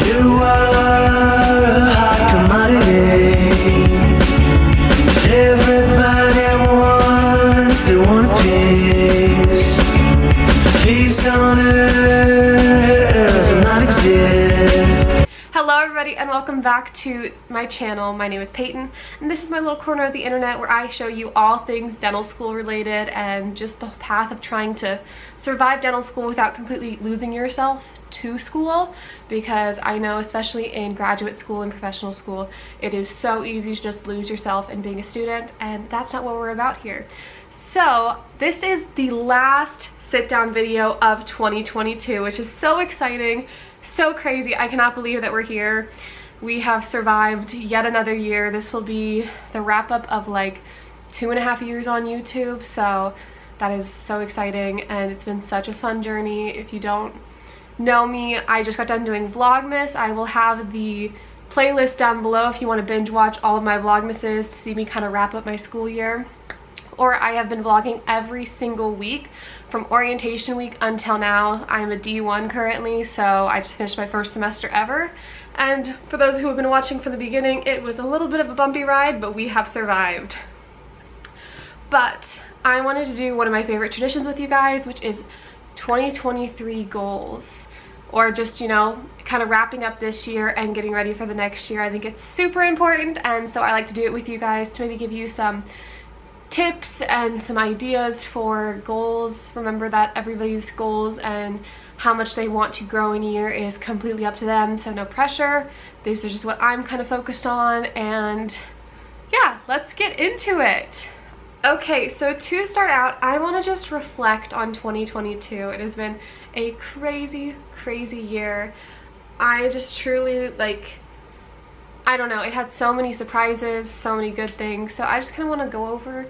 You are a hot commodity. Everybody wants their one piece. Peace on earth will not exist. Hello everybody and welcome back to my channel. My name is Peyton and this is my little corner of the internet where I show you all things dental school related and just the path of trying to survive dental school without completely losing yourself to school, because I know especially in graduate school and professional school it is so easy to just lose yourself in being a student, and that's not what we're about here. So this is the last sit down video of 2022, which is so exciting. So crazy. I cannot believe that we're here. We have survived yet another year. This will be the wrap up of like 2.5 years on YouTube, so that is so exciting and it's been such a fun journey. If you don't know me, I just got done doing Vlogmas. I will have the playlist down below if you want to binge watch all of my Vlogmases to see me kind of wrap up my school year. Or I have been vlogging every single week from orientation week until now. I'm a D1 currently, so I just finished my first semester ever. And for those who have been watching from the beginning, it was a little bit of a bumpy ride, but we have survived. But I wanted to do one of my favorite traditions with you guys, which is 2023 goals. Or just, you know, kind of wrapping up this year and getting ready for the next year. I think it's super important, and so I like to do it with you guys to maybe give you some tips and some ideas for goals. Remember that everybody's goals and how much they want to grow in a year is completely up to them, so no pressure. These are just what I'm kind of focused on, and yeah, let's get into it. Okay, so to start out, I want to just reflect on 2022. It has been a crazy year. I just truly, like, I don't know, it had so many surprises, so many good things, so I just kind of want to go over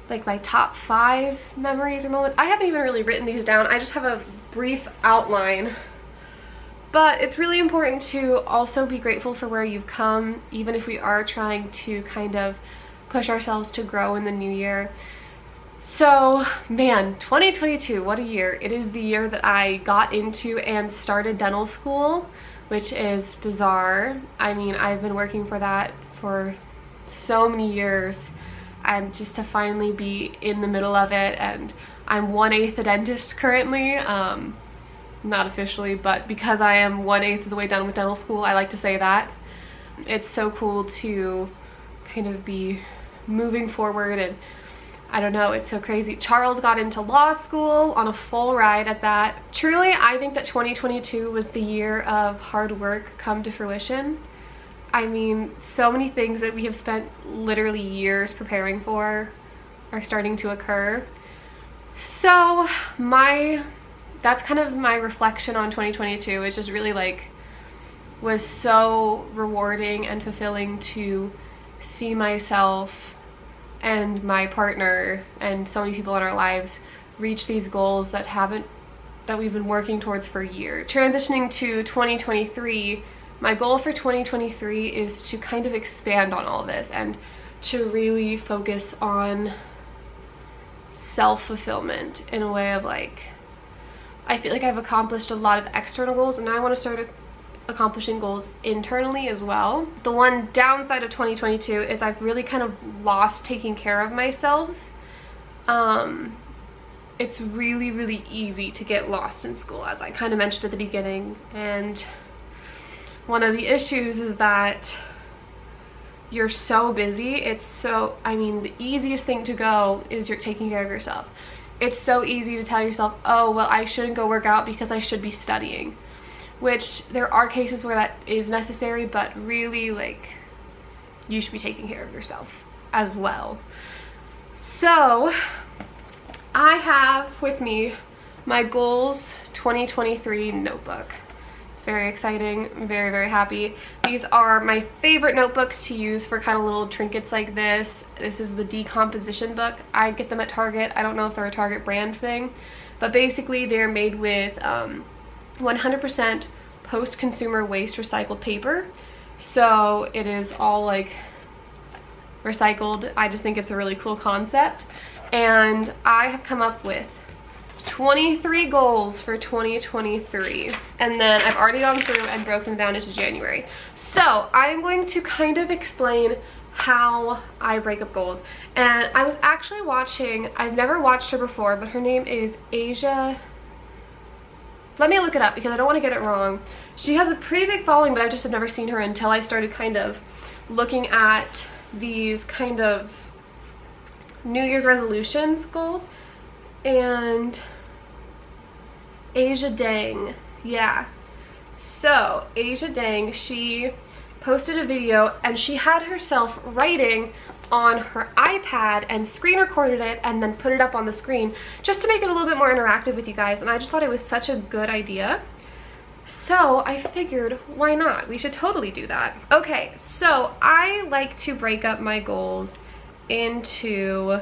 like my top 5 memories or moments. I haven't even really written these down, I just have a brief outline. But it's really important to also be grateful for where you've come, even if we are trying to kind of push ourselves to grow in the new year. So man, 2022, what a year. It is the year that I got into and started dental school, which is bizarre. I mean, I've been working for that for so many years, and just to finally be in the middle of it. And I'm 1/8 a dentist currently, not officially, but because I am 1/8 of the way done with dental school, I like to say that. It's so cool to kind of be moving forward, and I don't know, it's so crazy. Charles got into law school on a full ride at that. Truly, I think that 2022 was the year of hard work come to fruition. I mean, so many things that we have spent literally years preparing for are starting to occur. So that's kind of my reflection on 2022. It's just really like, was so rewarding and fulfilling to see myself and my partner and so many people in our lives reach these goals that we've been working towards for years. Transitioning to 2023, my goal for 2023 is to kind of expand on all this and to really focus on self-fulfillment in a way of like, I feel like I've accomplished a lot of external goals and now I want to start accomplishing goals internally as well. The one downside of 2022 is I've really kind of lost taking care of myself. It's really easy to get lost in school, as I kind of mentioned at the beginning, and one of the issues is that you're so busy. It's so, I mean, the easiest thing to go is you're taking care of yourself. It's so easy to tell yourself, oh well, I shouldn't go work out because I should be studying. Which there are cases where that is necessary, but really, like, you should be taking care of yourself as well. So I have with me my goals 2023 notebook. It's very exciting. I'm very happy. These are my favorite notebooks to use for kind of little trinkets like this. This is the decomposition book. I get them at Target. I don't know if they're a Target brand thing, but basically they're made with 100% post-consumer waste recycled paper, so it is all like recycled. I just think it's a really cool concept, and I have come up with 23 goals for 2023, and then I've already gone through and broken them down into January. So I'm going to kind of explain how I break up goals. And I was actually watching, I've never watched her before, but her name is Asia. Let me look it up because I don't want to get it wrong. She has a pretty big following, but I just have never seen her until I started kind of looking at these kind of New Year's resolutions goals. And Asia Dang, yeah. So Asia Dang, she posted a video and she had herself writing on her iPad and screen recorded it and then put it up on the screen just to make it a little bit more interactive with you guys, and I just thought it was such a good idea. So I figured, why not? We should totally do that. Okay, so I like to break up my goals into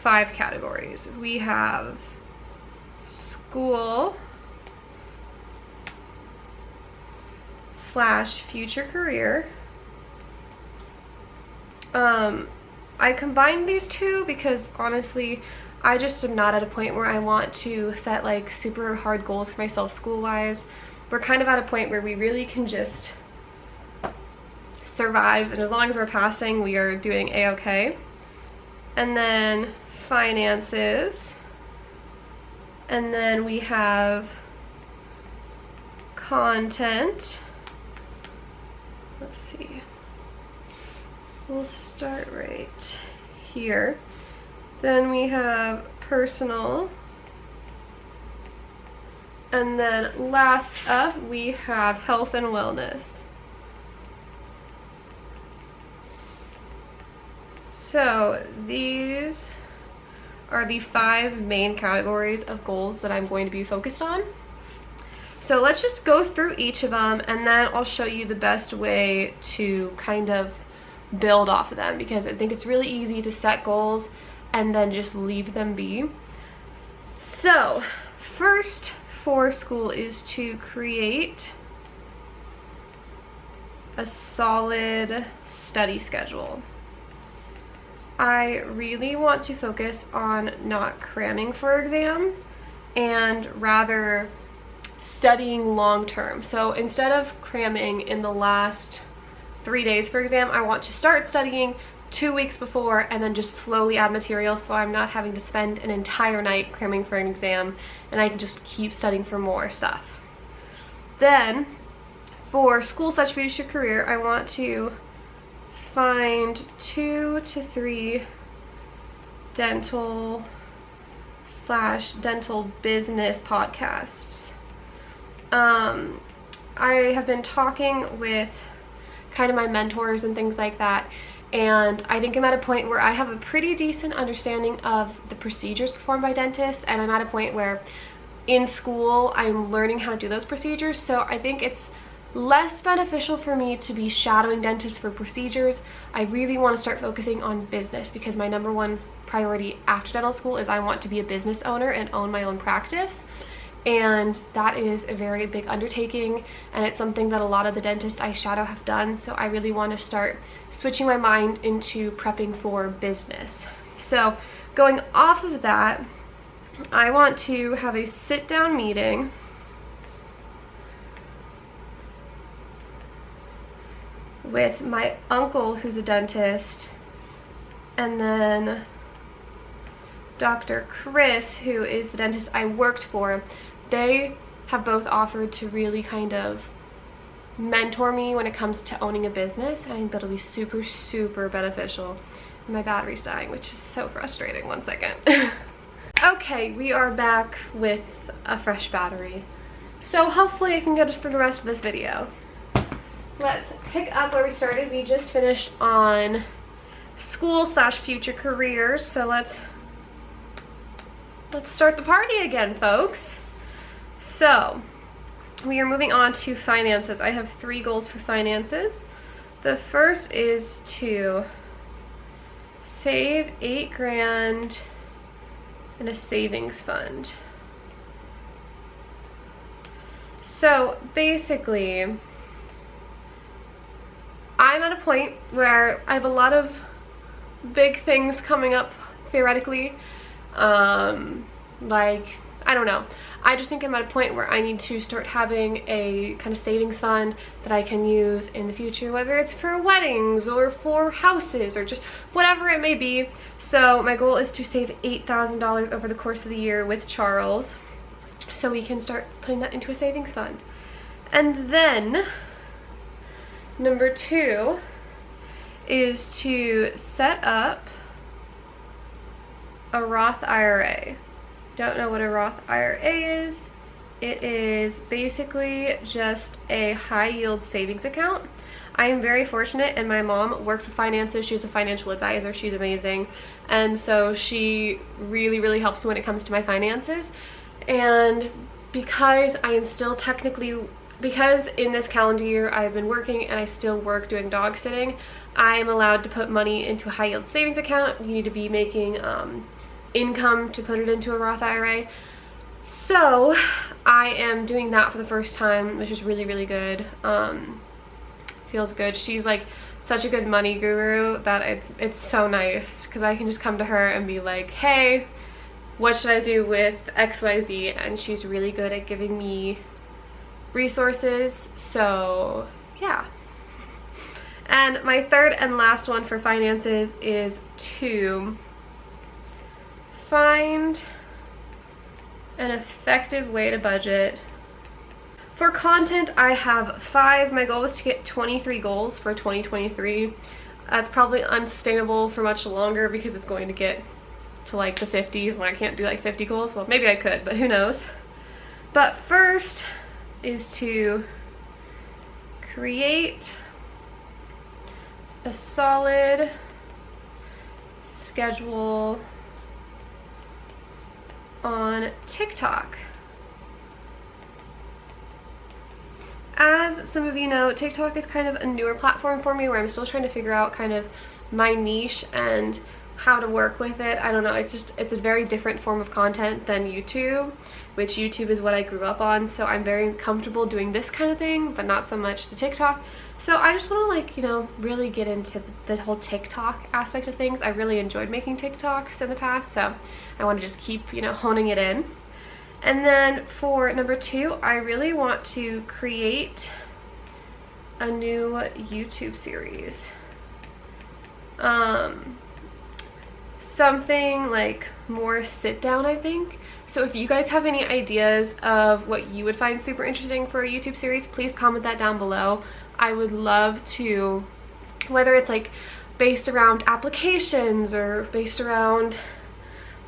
5 categories. We have school / future career. I combined these two because honestly I just am not at a point where I want to set like super hard goals for myself school wise. We're kind of at a point where we really can just survive, and as long as we're passing we are doing a-okay. And then finances, and then we have content. Let's see, we'll start right here. Then we have personal, and then last up we have health and wellness. So these are the 5 main categories of goals that I'm going to be focused on. So let's just go through each of them, and then I'll show you the best way to kind of build off of them, because I think it's really easy to set goals and then just leave them be. So first for school is to create a solid study schedule. I really want to focus on not cramming for exams and rather studying long term. So instead of cramming in the last 3 days for exam, I want to start studying 2 weeks before and then just slowly add material, so I'm not having to spend an entire night cramming for an exam and I can just keep studying for more stuff. Then for school / future career, I want to find 2 to 3 dental / dental business podcasts. I have been talking with kind of my mentors and things like that, and I think I'm at a point where I have a pretty decent understanding of the procedures performed by dentists, and I'm at a point where in school I'm learning how to do those procedures, so I think it's less beneficial for me to be shadowing dentists for procedures. I really want to start focusing on business, because my #1 priority after dental school is I want to be a business owner and own my own practice. And that is a very big undertaking, and it's something that a lot of the dentists I shadow have done, so I really want to start switching my mind into prepping for business. So going off of that, I want to have a sit-down meeting with my uncle, who's a dentist, and then Dr. Chris, who is the dentist I worked for. They have both offered to really kind of mentor me when it comes to owning a business, and I think that'll be super, super beneficial. My battery's dying, which is so frustrating. One second. Okay, we are back with a fresh battery. So hopefully I can get us through the rest of this video. Let's pick up where we started. We just finished on school / future careers, so let's start the party again, folks. So we are moving on to finances. I have 3 goals for finances. The first is to save 8 grand in a savings fund. So basically, I'm at a point where I have a lot of big things coming up theoretically. Like, I don't know. I just think I'm at a point where I need to start having a kind of savings fund that I can use in the future, whether it's for weddings or for houses or just whatever it may be. So my goal is to save $8,000 over the course of the year with Charles, so we can start putting that into a savings fund. And then number 2 is to set up a Roth IRA. Don't know what a Roth IRA is. It is basically just a high yield savings account. I am very fortunate, and my mom works with finances. She's a financial advisor. She's amazing. And so she really helps me when it comes to my finances. And because I am still because in this calendar year I've been working and I still work doing dog sitting, I am allowed to put money into a high yield savings account. You need to be making income to put it into a Roth IRA. So I am doing that for the first time, which is really good. Feels good. She's like such a good money guru that it's so nice, because I can just come to her and be like, hey, what should I do with XYZ? And she's really good at giving me resources. So yeah. And my third and last one for finances is to find an effective way to budget. For content, I have 5. My goal was to get 23 goals for 2023. That's probably unsustainable for much longer because it's going to get to like the 50s and I can't do like 50 goals. Well, maybe I could, but who knows. But first is to create a solid schedule on TikTok. As some of you know, TikTok is kind of a newer platform for me where I'm still trying to figure out kind of my niche and how to work with it. I don't know, it's a very different form of content than YouTube, which YouTube is what I grew up on, so I'm very comfortable doing this kind of thing, but not so much the TikTok. So I just want to, like, you know, really get into the whole TikTok aspect of things. I really enjoyed making TikToks in the past, so I want to just keep, you know, honing it in. And then for number 2, I really want to create a new YouTube series. Something like more sit down, I think. So if you guys have any ideas of what you would find super interesting for a YouTube series, please comment that down below. I would love to, whether it's like based around applications or based around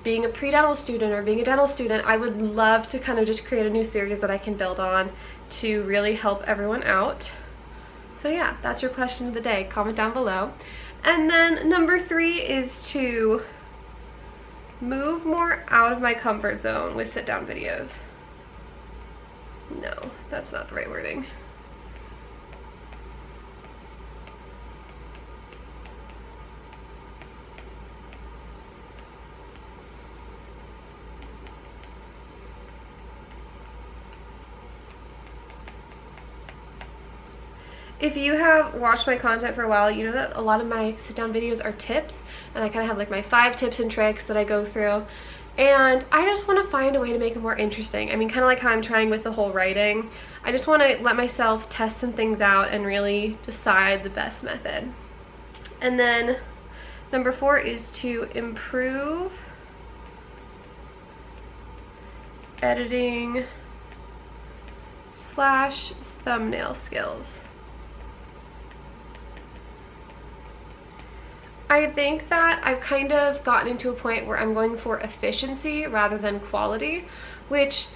being a pre-dental student or being a dental student, I would love to kind of just create a new series that I can build on to really help everyone out. So yeah, that's your question of the day. Comment down below. And then number 3 is to move more out of my comfort zone with sit-down videos. No, that's not the right wording. If you have watched my content for a while, you know that a lot of my sit-down videos are tips, and I kind of have like my 5 tips and tricks that I go through, and I just want to find a way to make it more interesting. I mean, kind of like how I'm trying with the whole writing. I just want to let myself test some things out and really decide the best method. And then number 4 is to improve editing / thumbnail skills. I think that I've kind of gotten into a point where I'm going for efficiency rather than quality, which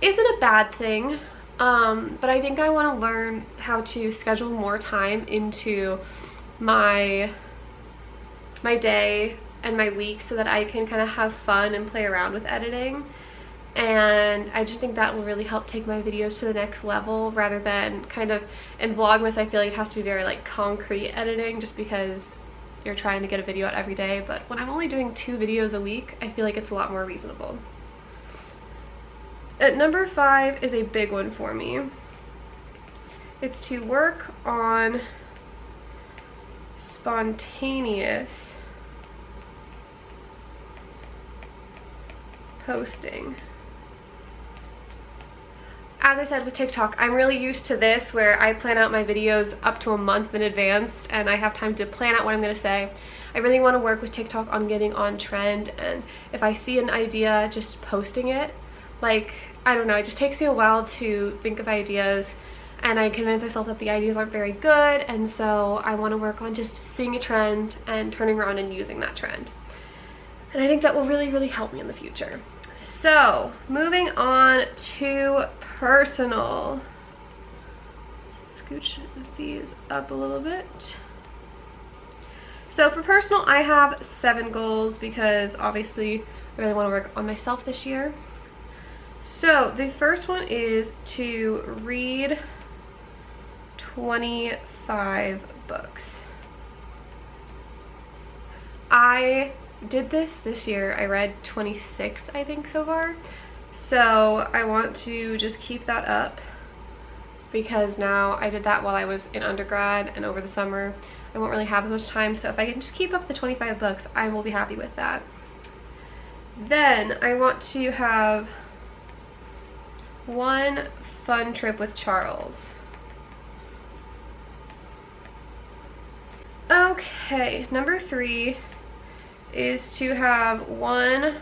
isn't a bad thing, but I think I want to learn how to schedule more time into my day and my week so that I can kind of have fun and play around with editing. And I just think that will really help take my videos to the next level, rather than kind of in Vlogmas I feel like it has to be very like concrete editing just because you're trying to get a video out every day. But when I'm only doing 2 videos a week, I feel like it's a lot more reasonable. At number 5 is a big one for me. It's to work on spontaneous posting. As I said with TikTok, I'm really used to this where I plan out my videos up to a month in advance and I have time to plan out what I'm going to say. I really want to work with TikTok on getting on trend, and if I see an idea, just posting it. Like, I don't know, it just takes me a while to think of ideas and I convince myself that the ideas aren't very good, and so I want to work on just seeing a trend and turning around and using that trend. And I think that will really, really help me in the future. So, moving on to personal. Scooch these up a little bit. So for personal, I have 7 goals because obviously I really want to work on myself this year. So the first one is to read 25 books. I did this year. I read 26, I think, so far. So I want to just keep that up because now I did that while I was in undergrad, and over the summer I won't really have as much time. So if I can just keep up the 25 books, I will be happy with that. Then I want to have one fun trip with Charles. Okay, number 3 is to have one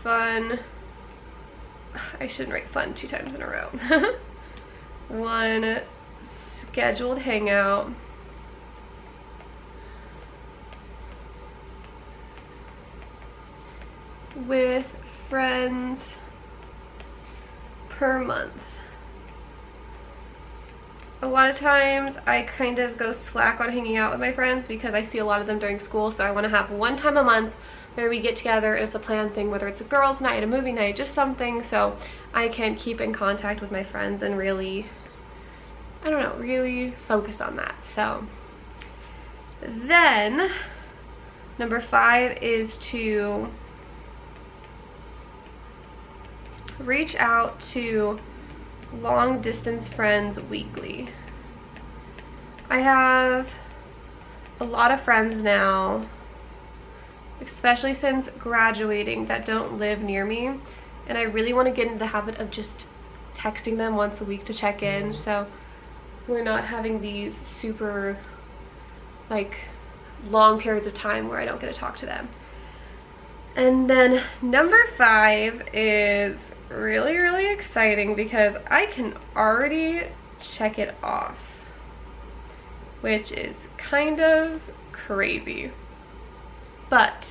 fun, I shouldn't write fun 2 times in a row, one scheduled hangout with friends per month. A lot of times I kind of go slack on hanging out with my friends because I see a lot of them during school, so I want to have one time a month where we get together and it's a planned thing, whether it's a girls' night, a movie night, just something, so I can keep in contact with my friends and really, I don't know, really focus on that. So then number 5 is to reach out to long distance friends weekly. I have a lot of friends now, especially since graduating, that don't live near me, and I really want to get into the habit of just texting them once a week to check in, so we're not having these super like long periods of time where I don't get to talk to them. And then number 5 is really, really exciting because I can already check it off, which is kind of crazy. But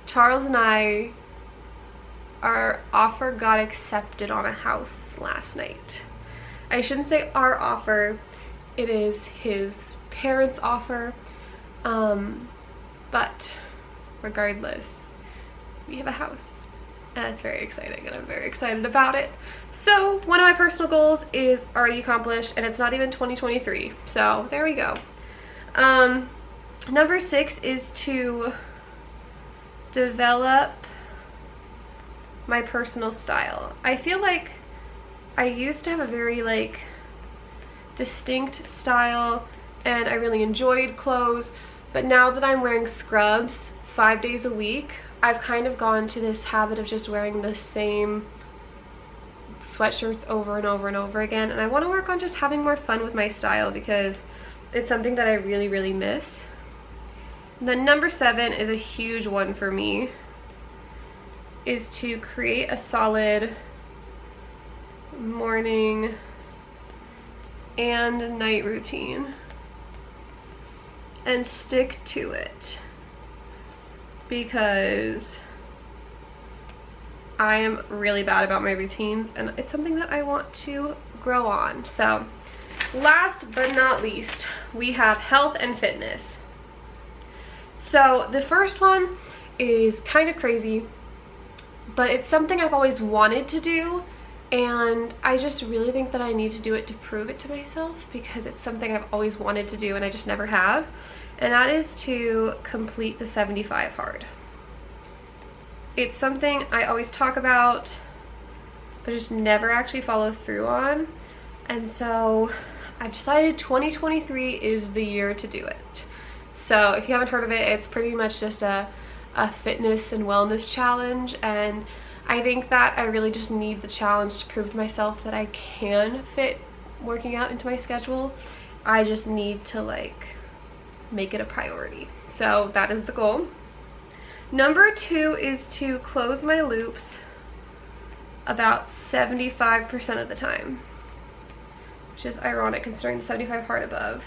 Charles and I, our offer got accepted on a house last night. I shouldn't say our offer, it is his parents' offer, but regardless, we have a house. And it's very exciting, and I'm very excited about it. So one of my personal goals is already accomplished, and it's not even 2023. So there we go. Number 6 is to develop my personal style. I feel like I used to have a very like distinct style, and I really enjoyed clothes, but now that I'm wearing scrubs 5 days a week, I've kind of gone to this habit of just wearing the same sweatshirts over and over and over again, and I want to work on just having more fun with my style because it's something that I really, really miss. And then number 7 is a huge one for me, is to create a solid morning and night routine and stick to it, because I am really bad about my routines and it's something that I want to grow on. So last but not least, we have health and fitness. So the first one is kind of crazy, but it's something I've always wanted to do, and I just really think that I need to do it to prove it to myself because it's something I've always wanted to do and I just never have. And that is to complete the 75 hard. It's something I always talk about, but just never actually follow through on. And so I've decided 2023 is the year to do it. So if you haven't heard of it, it's pretty much just a fitness and wellness challenge. And I think that I really just need the challenge to prove to myself that I can fit working out into my schedule. I just need to like make it a priority. So that is the goal. Number 2 is to close my loops about 75% of the time, which is ironic considering the 75 hard above.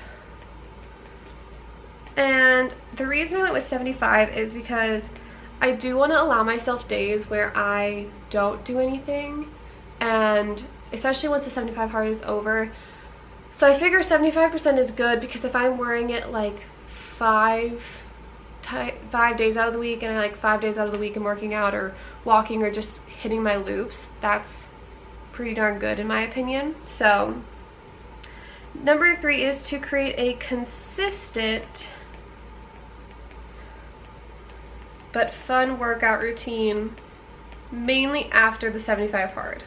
And the reason I went with 75 is because I do want to allow myself days where I don't do anything, and especially once the 75 hard is over. So I figure 75% is good, because if I'm wearing it like 5 days out of the week, and I like 5 days out of the week I'm working out or walking or just hitting my loops, that's pretty darn good in my opinion. So number 3 is to create a consistent but fun workout routine, mainly after the 75 hard,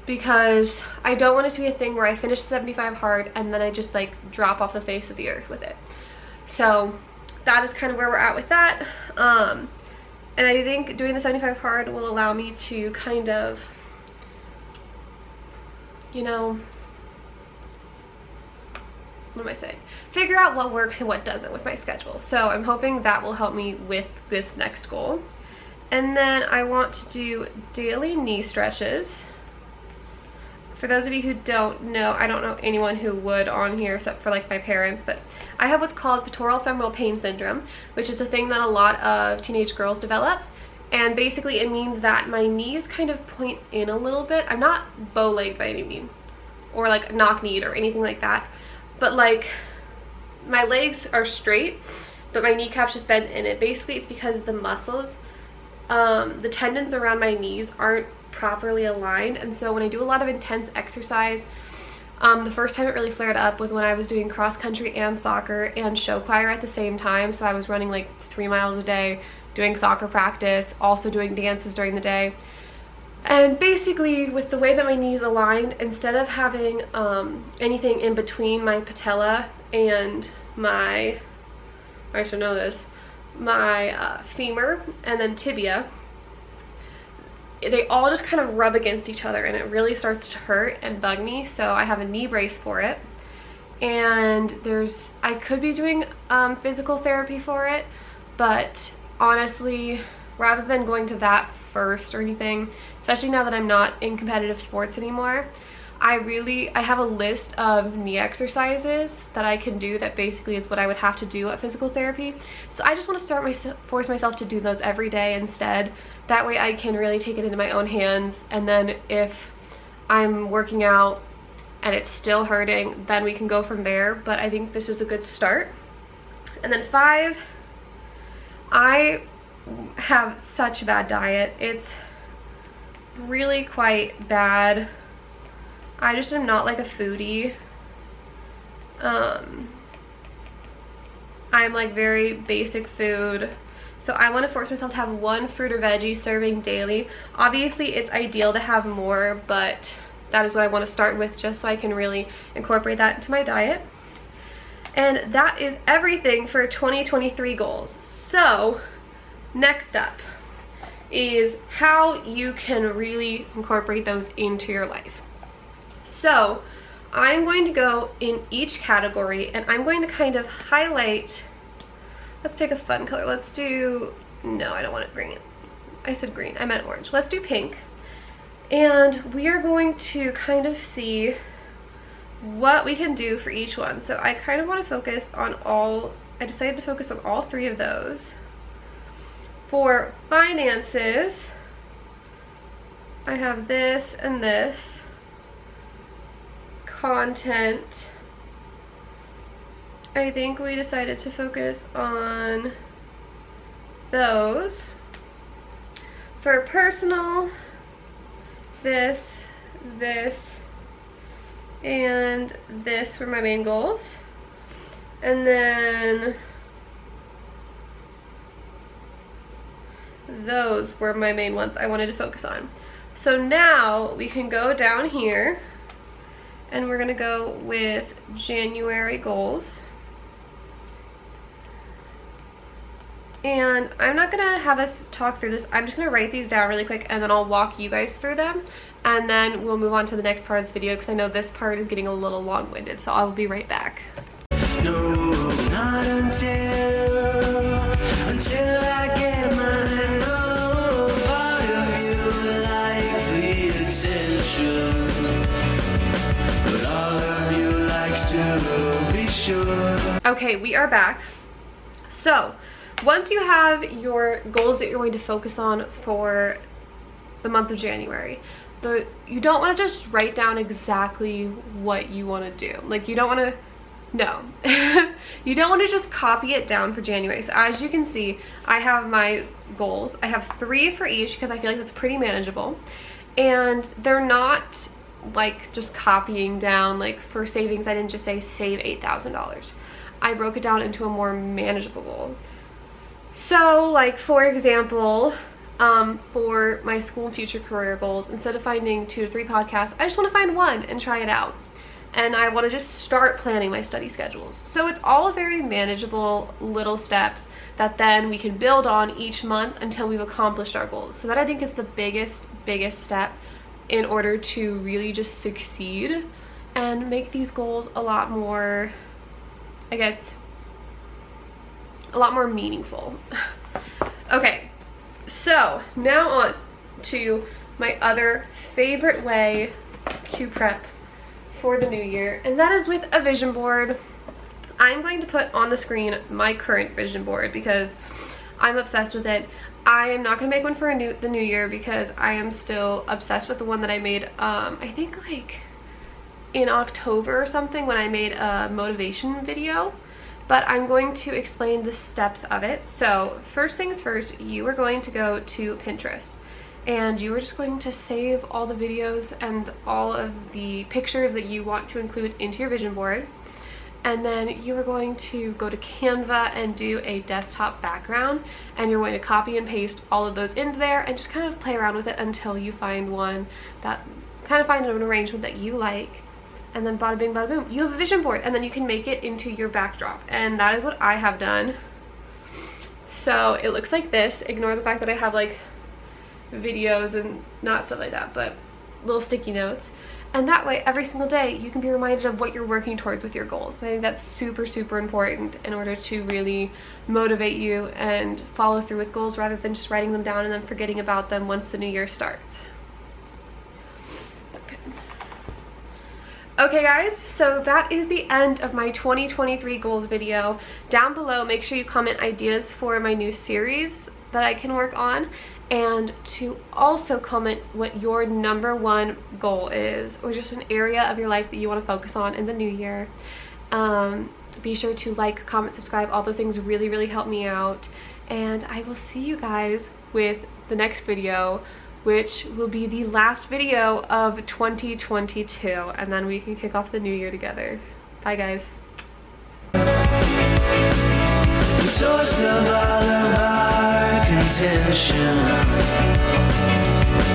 because I don't want it to be a thing where I finish 75 hard and then I just like drop off the face of the earth with it. So that is kind of where we're at with that. And I think doing the 75 hard will allow me to kind of, you know, what am I saying? Figure out what works and what doesn't with my schedule. So I'm hoping that will help me with this next goal. And then I want to do daily knee stretches. For those of you who don't know, I don't know anyone who would on here except for like my parents, but I have what's called pectoral femoral pain syndrome, which is a thing that a lot of teenage girls develop. And basically it means that my knees kind of point in a little bit. I'm not bow-legged by any means, or like knock-kneed or anything like that, but like my legs are straight, but my kneecaps just bend in it. Basically it's because the muscles, the tendons around my knees aren't properly aligned, and so when I do a lot of intense exercise, the first time it really flared up was when I was doing cross country and soccer and show choir at the same time. So I was running like 3 miles a day, doing soccer practice, also doing dances during the day. And basically with the way that my knees aligned, instead of having anything in between my patella and my, I should know this, my femur and then tibia, they all just kind of rub against each other, and it really starts to hurt and bug me. So I have a knee brace for it, and I could be doing physical therapy for it, but honestly, rather than going to that first or anything, especially now that I'm not in competitive sports anymore, I have a list of knee exercises that I can do that basically is what I would have to do at physical therapy. So I just want to force myself to do those every day instead. That way I can really take it into my own hands, and then if I'm working out and it's still hurting, then we can go from there. But I think this is a good start. And then 5, I have such a bad diet. It's really quite bad. I just am not like a foodie. I'm like very basic food. So I want to force myself to have 1 fruit or veggie serving daily. Obviously it's ideal to have more, but that is what I want to start with, just so I can really incorporate that into my diet. And that is everything for 2023 goals. So next up is how you can really incorporate those into your life. So I'm going to go in each category, and I'm going to kind of highlight, let's pick a fun color. Let's do, no, I don't want it green. I said green, I meant orange. Let's do pink. And we are going to kind of see what we can do for each one. So I kind of want to focus on I decided to focus on all 3 of those. For finances, I have this and this. Content, I think we decided to focus on those. For personal, this, and this were my main goals. And then those were my main ones I wanted to focus on. So now we can go down here, and we're gonna go with January goals. And I'm not gonna have us talk through this. I'm just gonna write these down really quick and then I'll walk you guys through them. And then we'll move on to the next part of this video because I know this part is getting a little long-winded. So I will be right back. No, not until I get my love. Part of you likes the attention, but all of you likes to be sure. Okay, we are back. So once you have your goals that you're going to focus on for the month of January, you don't want to just write down exactly what you want to do. Like, you don't want to, no. You don't want to just copy it down for January. So as you can see, I have my goals. I have 3 for each because I feel like that's pretty manageable. And they're not like just copying down, like for savings, I didn't just say save $8,000. I broke it down into a more manageable goal. So like, for example, for my school and future career goals, instead of finding 2 to 3 podcasts, I just want to find 1 and try it out. And I want to just start planning my study schedules. So it's all very manageable little steps that then we can build on each month until we've accomplished our goals. So that, I think, is the biggest step in order to really just succeed and make these goals a lot more, I guess, a lot more meaningful. Okay, so now on to my other favorite way to prep for the new year, and that is with a vision board. I'm going to put on the screen my current vision board because I'm obsessed with it. I am not going to make one for the new year because I am still obsessed with the one that I made, I think like in October or something, when I made a motivation video. But I'm going to explain the steps of it. So first things first, you are going to go to Pinterest and you are just going to save all the videos and all of the pictures that you want to include into your vision board. And then you are going to go to Canva and do a desktop background, and you're going to copy and paste all of those into there and just kind of play around with it until you find one that find an arrangement that you like. And then bada bing bada boom, you have a vision board, and then you can make it into your backdrop. And that is what I have done. So it looks like this. Ignore the fact that I have like videos and not stuff like that, but little sticky notes. And that way, every single day, you can be reminded of what you're working towards with your goals. And I think that's super important in order to really motivate you and follow through with goals rather than just writing them down and then forgetting about them once the new year starts. Okay guys, so that is the end of my 2023 goals video. Down below, make sure you comment ideas for my new series that I can work on, and to also comment what your #1 goal is, or just an area of your life that you want to focus on in the new year. Be sure to like, comment, subscribe. All those things really help me out, and I will see you guys with the next video, which will be the last video of 2022, and then we can kick off the new year together. Bye guys. The source of all of our contention.